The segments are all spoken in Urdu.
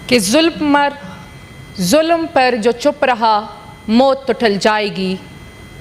کہ ظلم پر جو چپ رہا موت تو ٹل جائے گی،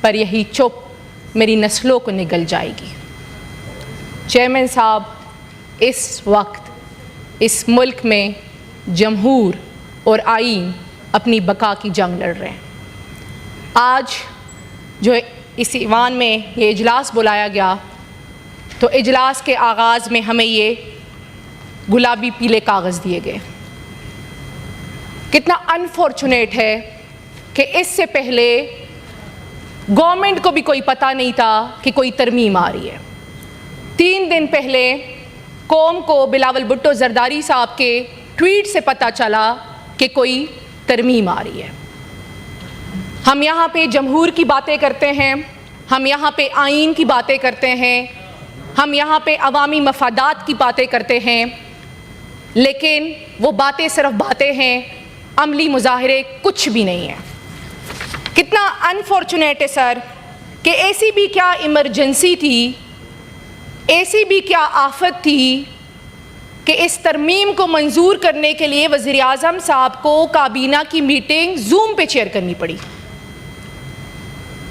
پر یہی چپ میری نسلوں کو نگل جائے گی۔ چیئرمین صاحب، اس وقت اس ملک میں جمہور اور آئین اپنی بقا کی جنگ لڑ رہے ہیں۔ آج جو اس ایوان میں یہ اجلاس بلایا گیا تو اجلاس کے آغاز میں ہمیں یہ گلابی پیلے کاغذ دیے گئے۔ کتنا انفارچونیٹ ہے کہ اس سے پہلے گورنمنٹ کو بھی کوئی پتہ نہیں تھا کہ کوئی ترمیم آ رہی ہے۔ 3 دن پہلے قوم کو بلاول بھٹو زرداری صاحب کے ٹویٹ سے پتہ چلا کہ کوئی ترمیم آ رہی ہے۔ ہم یہاں پہ جمہور کی باتیں کرتے ہیں، ہم یہاں پہ آئین کی باتیں کرتے ہیں، ہم یہاں پہ عوامی مفادات کی باتیں کرتے ہیں، لیکن وہ باتیں صرف باتیں ہیں، عملی مظاہرے کچھ بھی نہیں ہیں۔ کتنا انفارچونیٹ ہے سر کہ ایسی بھی کیا ایمرجنسی تھی، ایسی بھی کیا آفت تھی کہ اس ترمیم کو منظور کرنے کے لیے وزیر اعظم صاحب کو کابینہ کی میٹنگ زوم پہ چیئر کرنی پڑی۔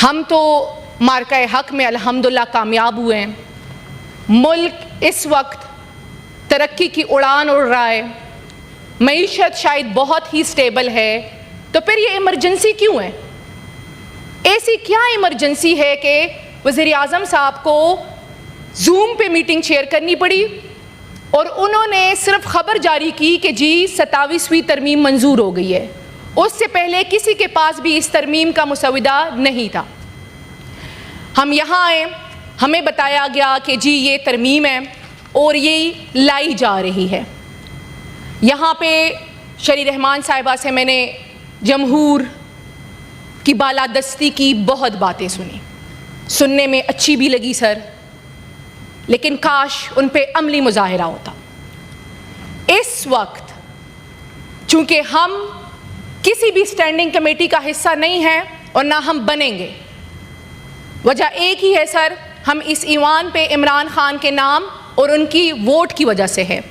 ہم تو مارکہ حق میں الحمدللہ کامیاب ہوئے ہیں، ملک اس وقت ترقی کی اڑان اڑ رہا ہے، معیشت شاید بہت ہی سٹیبل ہے، تو پھر یہ ایمرجنسی کیوں ہے؟ ایسی کیا ایمرجنسی ہے کہ وزیر اعظم صاحب کو زوم پہ میٹنگ چیئر کرنی پڑی اور انہوں نے صرف خبر جاری کی کہ جی 27ویں ترمیم منظور ہو گئی ہے؟ اس سے پہلے کسی کے پاس بھی اس ترمیم کا مسودہ نہیں تھا۔ ہم یہاں آئے، ہمیں بتایا گیا کہ جی یہ ترمیم ہے اور یہ لائی جا رہی ہے۔ یہاں پہ شری رحمان صاحبہ سے میں نے جمہور کی بالادستی کی بہت باتیں سننے میں اچھی بھی لگی سر، لیکن کاش ان پہ عملی مظاہرہ ہوتا۔ اس وقت چونکہ ہم کسی بھی اسٹینڈنگ کمیٹی کا حصہ نہیں ہیں اور نہ ہم بنیں گے، وجہ ایک ہی ہے سر، ہم اس ایوان پہ عمران خان کے نام اور ان کی ووٹ کی وجہ سے ہے،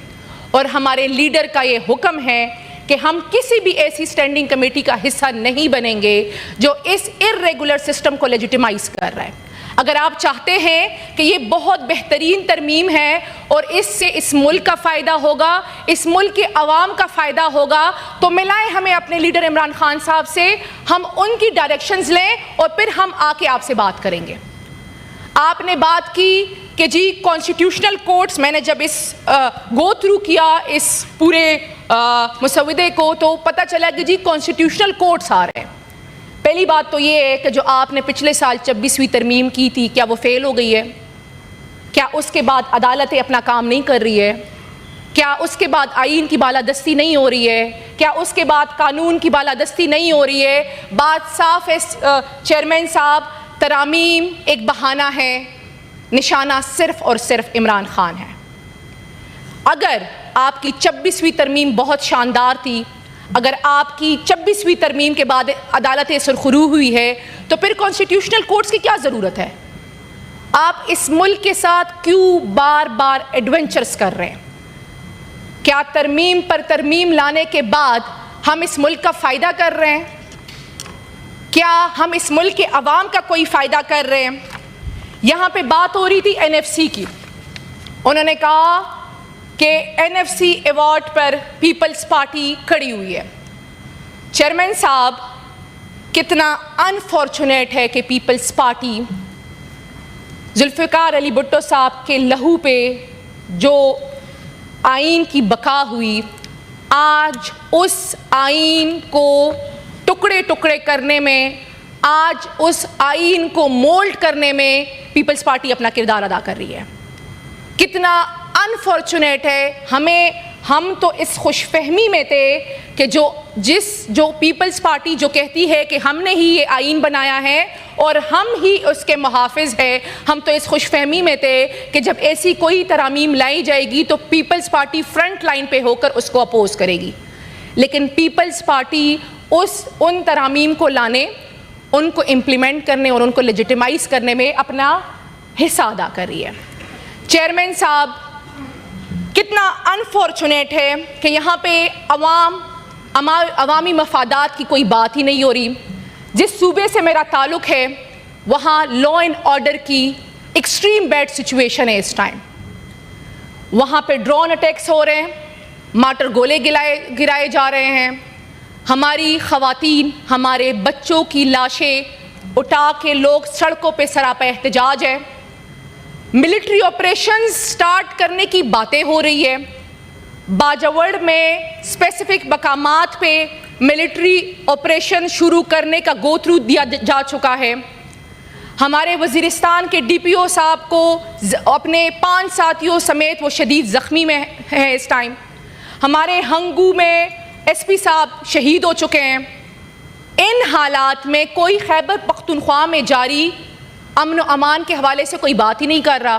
اور ہمارے لیڈر کا یہ حکم ہے کہ ہم کسی بھی ایسی اسٹینڈنگ کمیٹی کا حصہ نہیں بنیں گے جو اس ارریگولر سسٹم کو لیجیٹیمائز کر رہا ہے۔ اگر آپ چاہتے ہیں کہ یہ بہت بہترین ترمیم ہے اور اس سے اس ملک کا فائدہ ہوگا، اس ملک کے عوام کا فائدہ ہوگا، تو ملائیں ہمیں اپنے لیڈر عمران خان صاحب سے، ہم ان کی ڈائریکشنز لیں اور پھر ہم آ کے آپ سے بات کریں گے۔ آپ نے بات کی کہ جی کانسٹیٹیوشنل کورٹس، میں نے جب اس گو تھرو کیا اس پورے مسودے کو تو پتہ چلا کہ جی کانسٹیٹیوشنل کورٹس آ رہے ہیں۔ پہلی بات تو یہ ہے کہ جو آپ نے پچھلے سال 26ویں ترمیم کی تھی، کیا وہ فیل ہو گئی ہے؟ کیا اس کے بعد عدالتیں اپنا کام نہیں کر رہی ہے؟ کیا اس کے بعد آئین کی بالادستی نہیں ہو رہی ہے؟ کیا اس کے بعد قانون کی بالادستی نہیں ہو رہی ہے؟ بات صاف ہے چیئرمین صاحب، ترامیم ایک بہانہ ہے، نشانہ صرف اور صرف عمران خان ہے۔ اگر آپ کی 26ویں ترمیم بہت شاندار تھی، اگر آپ کی 26ویں ترمیم کے بعد عدالت سرخرو ہوئی ہے، تو پھر کانسٹیٹیوشنل کورٹس کی کیا ضرورت ہے؟ آپ اس ملک کے ساتھ کیوں بار بار ایڈونچرز کر رہے ہیں؟ کیا ترمیم پر ترمیم لانے کے بعد ہم اس ملک کا فائدہ کر رہے ہیں؟ کیا ہم اس ملک کے عوام کا کوئی فائدہ کر رہے ہیں؟ یہاں پہ بات ہو رہی تھی NFC کی، انہوں نے کہا کہ NFC ایوارڈ پر پیپلز پارٹی کھڑی ہوئی ہے۔ چیئرمین صاحب، کتنا انفارچونیٹ ہے کہ پیپلز پارٹی ذوالفقار علی بھٹو صاحب کے لہو پہ جو آئین کی بقا ہوئی، آج اس آئین کو ٹکڑے ٹکڑے کرنے میں، آج اس آئین کو مولڈ کرنے میں پیپلز پارٹی اپنا کردار ادا کر رہی ہے۔ کتنا انفارچونیٹ ہے، ہم تو اس خوش فہمی میں تھے کہ جو پیپلز پارٹی جو کہتی ہے کہ ہم نے ہی یہ آئین بنایا ہے اور ہم ہی اس کے محافظ ہیں، ہم تو اس خوش فہمی میں تھے کہ جب ایسی کوئی ترامیم لائی جائے گی تو پیپلز پارٹی فرنٹ لائن پہ ہو کر اس کو اپوز کرے گی، لیکن پیپلز پارٹی ان ترامیم کو لانے، ان کو امپلیمنٹ کرنے اور ان کو لیجیٹیمائز کرنے میں اپنا حصہ ادا کر رہی ہے۔ چیئرمین صاحب، کتنا انفارچونیٹ ہے کہ یہاں پہ عوام عوامی مفادات کی کوئی بات ہی نہیں ہو رہی. جس صوبے سے میرا تعلق ہے وہاں لا اینڈ آرڈر کی ایکسٹریم بیڈ سچویشن ہے اس ٹائم. وہاں پہ ڈرون اٹیکس ہو رہے ہیں, مارٹر گولے گرائے جا رہے ہیں, ہماری خواتین, ہمارے بچوں کی لاشیں اٹھا کے لوگ سڑکوں پہ سراپا احتجاج ہے. ملٹری آپریشنز سٹارٹ کرنے کی باتیں ہو رہی ہے. باجوڑ میں اسپیسیفک مقامات پہ ملٹری آپریشن شروع کرنے کا گو تھرو دیا جا چکا ہے. ہمارے وزیرستان کے ڈی پی او صاحب کو اپنے 5 ساتھیوں سمیت وہ شدید زخمی میں ہیں اس ٹائم. ہمارے ہنگو میں ایس پی صاحب شہید ہو چکے ہیں. ان حالات میں کوئی خیبر پختونخوا میں جاری امن و امان کے حوالے سے کوئی بات ہی نہیں کر رہا.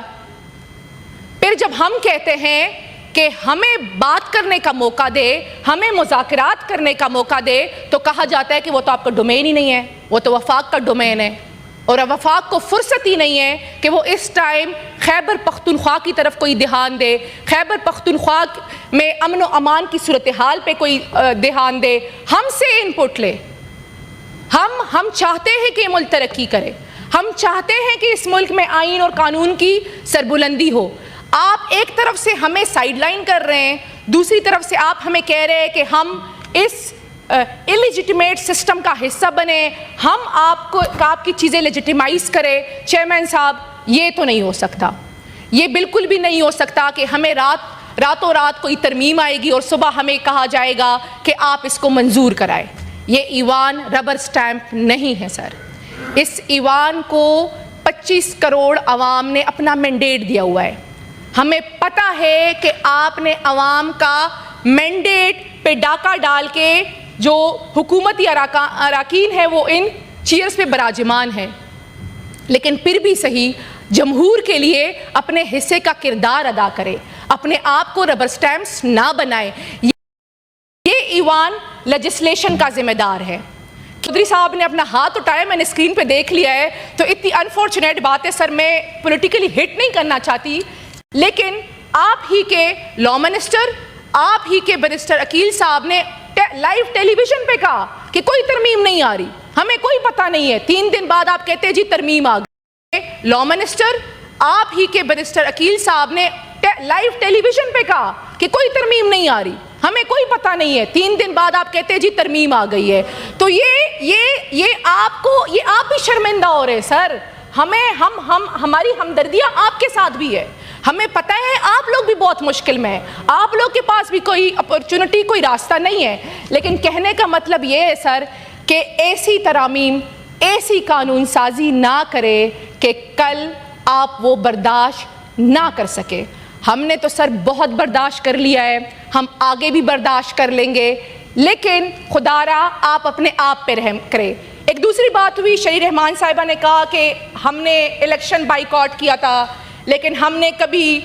پھر جب ہم کہتے ہیں کہ ہمیں بات کرنے کا موقع دے, ہمیں مذاکرات کرنے کا موقع دے, تو کہا جاتا ہے کہ وہ تو آپ کا ڈومین ہی نہیں ہے, وہ تو وفاق کا ڈومین ہے. اور وفاق کو فرصت ہی نہیں ہے کہ وہ اس ٹائم خیبر پختونخوا کی طرف کوئی دھیان دے, خیبر پختونخوا میں امن و امان کی صورتحال پہ کوئی دھیان دے, ہم سے ان پٹ لے. ہم چاہتے ہیں کہ یہ ملک ترقی کرے, ہم چاہتے ہیں کہ اس ملک میں آئین اور قانون کی سربلندی ہو. آپ ایک طرف سے ہمیں سائیڈ لائن کر رہے ہیں, دوسری طرف سے آپ ہمیں کہہ رہے ہیں کہ ہم اس الیجیٹیمیٹ سسٹم کا حصہ بنے, ہم آپ کی چیزیں لیجیٹیمائز کریں. چیئرمین صاحب, یہ تو نہیں ہو سکتا, یہ بالکل بھی نہیں ہو سکتا کہ ہمیں راتوں رات کوئی ترمیم آئے گی اور صبح ہمیں کہا جائے گا کہ آپ اس کو منظور کرائیں. یہ ایوان ربر سٹیمپ نہیں ہے سر. اس ایوان کو 25 کروڑ عوام نے اپنا مینڈیٹ دیا ہوا ہے. ہمیں پتہ ہے کہ آپ نے عوام کا مینڈیٹ پہ ڈاکہ ڈال کے جو حکومتی اراکین ہے وہ ان چیئرز پہ براجمان ہے, لیکن پھر بھی صحیح جمہور کے لیے اپنے حصے کا کردار ادا کرے, اپنے آپ کو ربر سٹیمپس نہ بنائے. یہ ایوان لیجسلیشن کا ذمہ دار ہے. چودھری صاحب نے اپنا ہاتھ اٹھایا, میں نے اسکرین پہ دیکھ لیا ہے, تو اتنی انفارچونیٹ بات ہے سر, میں پولیٹیکلی ہٹ نہیں کرنا چاہتی, لیکن آپ ہی کے لا منسٹر, آپ ہی کے بیرسٹر عقیل صاحب نے لائیو ٹیلی ویژن پہ کہا کہ کوئی ترمیم نہیں آ رہی, ہمیں کوئی پتہ نہیں ہے. 3 دن بعد آپ کہتے ہیں جی ترمیم آ گئی. لا منسٹر, آپ ہی کے بیرسٹر عقیل صاحب نے لائیو ٹیلی ویژن پہ کہا کہ کوئی ترمیم نہیں آ رہی, ہمیں کوئی پتہ نہیں ہے. 3 دن بعد آپ کہتے ہیں جی ترمیم آ گئی ہے. تو یہ آپ بھی شرمندہ ہو رہے سر. ہماری ہمدردیاں آپ کے ساتھ بھی ہے. ہمیں پتہ ہے آپ لوگ بھی بہت مشکل میں ہیں, آپ لوگ کے پاس بھی کوئی اپرچونٹی, کوئی راستہ نہیں ہے. لیکن کہنے کا مطلب یہ ہے سر کہ ایسی ترامیم, ایسی قانون سازی نہ کرے کہ کل آپ وہ برداشت نہ کر سکے. ہم نے تو سر بہت برداشت کر لیا ہے, ہم آگے بھی برداشت کر لیں گے, لیکن خدا را آپ اپنے آپ پہ رحم کرے. ایک دوسری بات ہوئی, شہری رحمان صاحبہ نے کہا کہ ہم نے الیکشن بائیکاٹ کیا تھا, لیکن ہم نے کبھی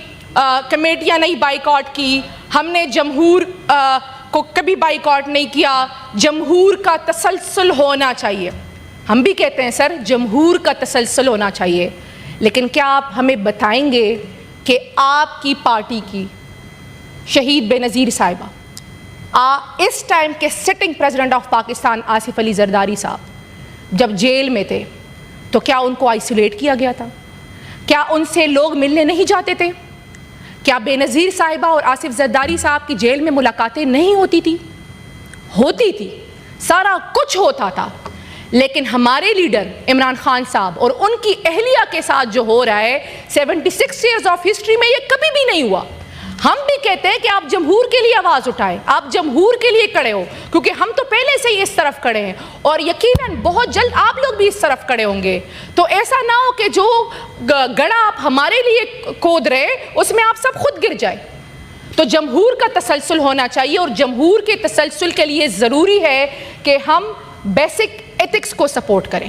کمیٹیاں نہیں بائیکاٹ کی, ہم نے جمہور کو کبھی بائیکاٹ نہیں کیا. جمہور کا تسلسل ہونا چاہیے. ہم بھی کہتے ہیں سر جمہور کا تسلسل ہونا چاہیے, لیکن کیا آپ ہمیں بتائیں گے کہ آپ کی پارٹی کی شہید بے نظیر صاحبہ, اس ٹائم کے sitting president of Pakistan Asif Ali Zardari صاحب جب جیل میں تھے تو کیا ان کو آئسولیٹ کیا گیا تھا؟ کیا ان سے لوگ ملنے نہیں جاتے تھے؟ کیا بے نظیر صاحبہ اور آصف زرداری صاحب کی جیل میں ملاقاتیں نہیں ہوتی تھی؟ ہوتی تھی, سارا کچھ ہوتا تھا. لیکن ہمارے لیڈر عمران خان صاحب اور ان کی اہلیہ کے ساتھ جو ہو رہا ہے 76 ایئرز آف ہسٹری میں, یہ کبھی بھی نہیں ہوا. ہم بھی کہتے ہیں کہ آپ جمہور کے لیے آواز اٹھائیں, آپ جمہور کے لیے کھڑے ہو, کیونکہ ہم تو پہلے سے ہی اس طرف کھڑے ہیں اور یقیناً بہت جلد آپ لوگ بھی اس طرف کھڑے ہوں گے. تو ایسا نہ ہو کہ جو گڑھا آپ ہمارے لیے کھود رہے اس میں آپ سب خود گر جائیں. تو جمہور کا تسلسل ہونا چاہیے, اور جمہور کے تسلسل کے لیے ضروری ہے کہ ہم بیسک ایتھکس کو سپورٹ کریں,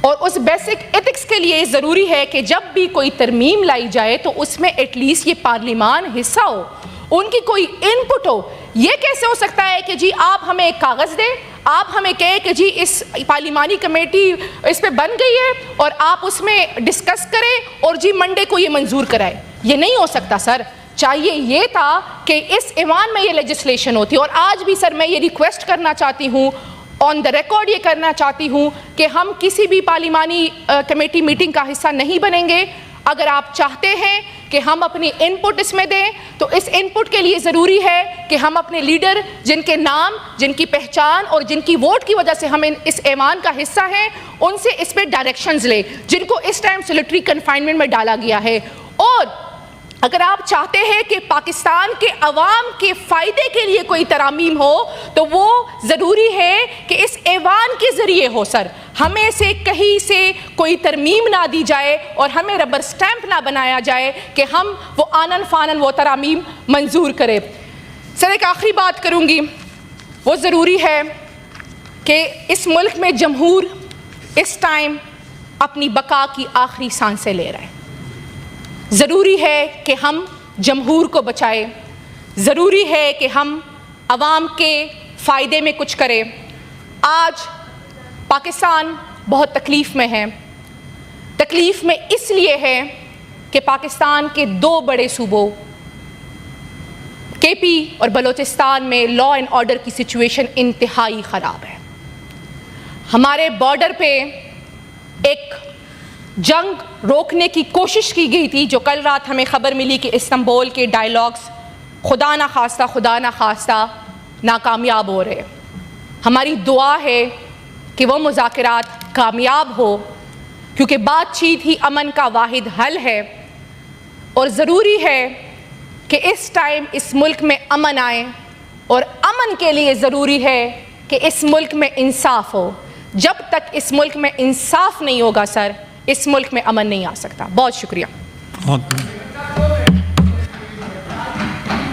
اور اس بیسک ایتھکس کے لیے ضروری ہے کہ جب بھی کوئی ترمیم لائی جائے تو اس میں ایٹ لیسٹ یہ پارلیمان حصہ ہو, ان کی کوئی ان پٹ ہو. یہ کیسے ہو سکتا ہے کہ جی آپ ہمیں ایک کاغذ دیں, آپ ہمیں کہیں کہ جی اس پارلیمانی کمیٹی اس پہ بن گئی ہے اور آپ اس میں ڈسکس کریں اور جی منڈے کو یہ منظور کرائے؟ یہ نہیں ہو سکتا سر. چاہیے یہ تھا کہ اس ایوان میں یہ لیجسلیشن ہوتی. اور آج بھی سر میں یہ ریکویسٹ کرنا چاہتی ہوں, آن دا ریکارڈ یہ کرنا چاہتی ہوں کہ ہم کسی بھی پارلیمانی کمیٹی میٹنگ کا حصہ نہیں بنیں گے. اگر آپ چاہتے ہیں کہ ہم اپنی ان پٹ اس میں دیں تو اس ان پٹ کے لیے ضروری ہے کہ ہم اپنے لیڈر جن کے نام, جن کی پہچان اور جن کی ووٹ کی وجہ سے ہم اس ایوان کا حصہ ہیں, ان سے اس پہ ڈائریکشنز لیں جن کو اس ٹائم سلیٹری کنفائنمنٹ میں ڈالا گیا ہے. اور اگر آپ چاہتے ہیں کہ پاکستان کے عوام کے فائدے کے لیے کوئی ترامیم ہو تو وہ ضروری ہے کہ اس ایوان کے ذریعے ہو سر. ہمیں سے کہیں سے کوئی ترمیم نہ دی جائے اور ہمیں ربر سٹیمپ نہ بنایا جائے کہ ہم وہ آنن فانن وہ ترامیم منظور کرے. سر ایک آخری بات کروں گی, وہ ضروری ہے کہ اس ملک میں جمہور اس ٹائم اپنی بقا کی آخری سانسیں لے رہے ہیں. ضروری ہے کہ ہم جمہور کو بچائیں, ضروری ہے کہ ہم عوام کے فائدے میں کچھ کریں. آج پاکستان بہت تکلیف میں ہے. تکلیف میں اس لیے ہے کہ پاکستان کے 2 بڑے صوبوں کے پی اور بلوچستان میں لا اینڈ آرڈر کی سچویشن انتہائی خراب ہے. ہمارے بارڈر پہ ایک جنگ روکنے کی کوشش کی گئی تھی, جو کل رات ہمیں خبر ملی کہ استنبول کے ڈائیلاگز خدا نہ خواستہ ناکامیاب ہو رہے. ہماری دعا ہے کہ وہ مذاکرات کامیاب ہو, کیونکہ بات چیت ہی امن کا واحد حل ہے. اور ضروری ہے کہ اس ٹائم اس ملک میں امن آئے, اور امن کے لیے ضروری ہے کہ اس ملک میں انصاف ہو. جب تک اس ملک میں انصاف نہیں ہوگا سر, اس ملک میں امن نہیں آ سکتا. بہت شکریہ.